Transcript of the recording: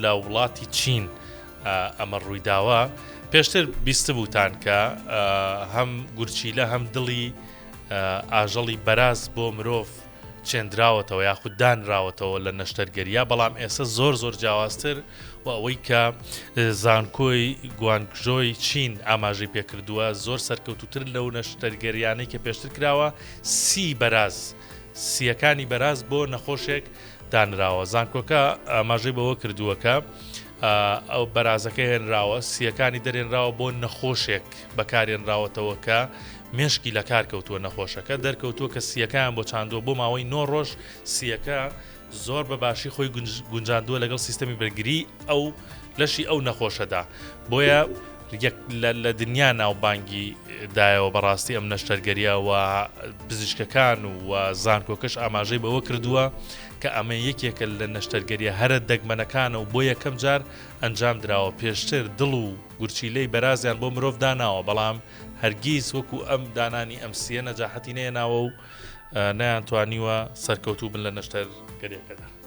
لە وڵاتی چین ئەمە ڕوویداوە پێشتر بیست بووتان کە هەم گورچیلە هەم دڵی ئاژەڵی بەراز بۆ مرۆڤ چێنراوەتەوە یاخود دانراوەتەوە لە نەشتەرگەریە بەڵام ئێستا زۆر جیاوازتر و ئەوەی کە زانکۆی گوانگژۆی چین ئاماژەی پێکردووە زۆر سەرکەوتوتر لەو نەشتەرگەریانەی کە پێشتر کراوە سیەکانی بەراز بۆ نەخۆشێک دانراوە. زانکۆکە ئاماژەی بەوە کردووەکە ئەو بەرازەکە هێنراوە سیەکانی دەرێنراوە بۆ نەخۆشێک بەکارێنراوەتەوە کە مێشکی لە کار کەوتووە نەخۆشەکە دەرکەوتووە کە سیەکان بۆ چاندووە بۆ ماوەی 9 ڕۆژ سیەکە زۆر بەباشی خۆی گونجاندووە لەگەڵ سیستەمی بەرگری ئەو لەشی ئەو نەخۆشەدا بۆیە لە دنیا ناوبانگی دایەوە بەڕاستی ئەم نەشتەرگەریە و پزیشکەکان و زانکۆکەش ئاماژەی بەوە کردووە کە ئەمە یەکێکە لە نەشتەرگەریە هەرە دەگمەنەکانە و بۆ یەکەم جار ئەنجام درراوە. پێشتر دڵ و گورچیلەی بەرازیان بۆ مرۆڤ داناوە بەڵام هەرگیز وەکو ئەم دانانی ئەم سیە نەجاحەتی نەیەناوە و نەیانتوانیوە سەرکەوتوو بن لە نەشتەرگەریەکەدا.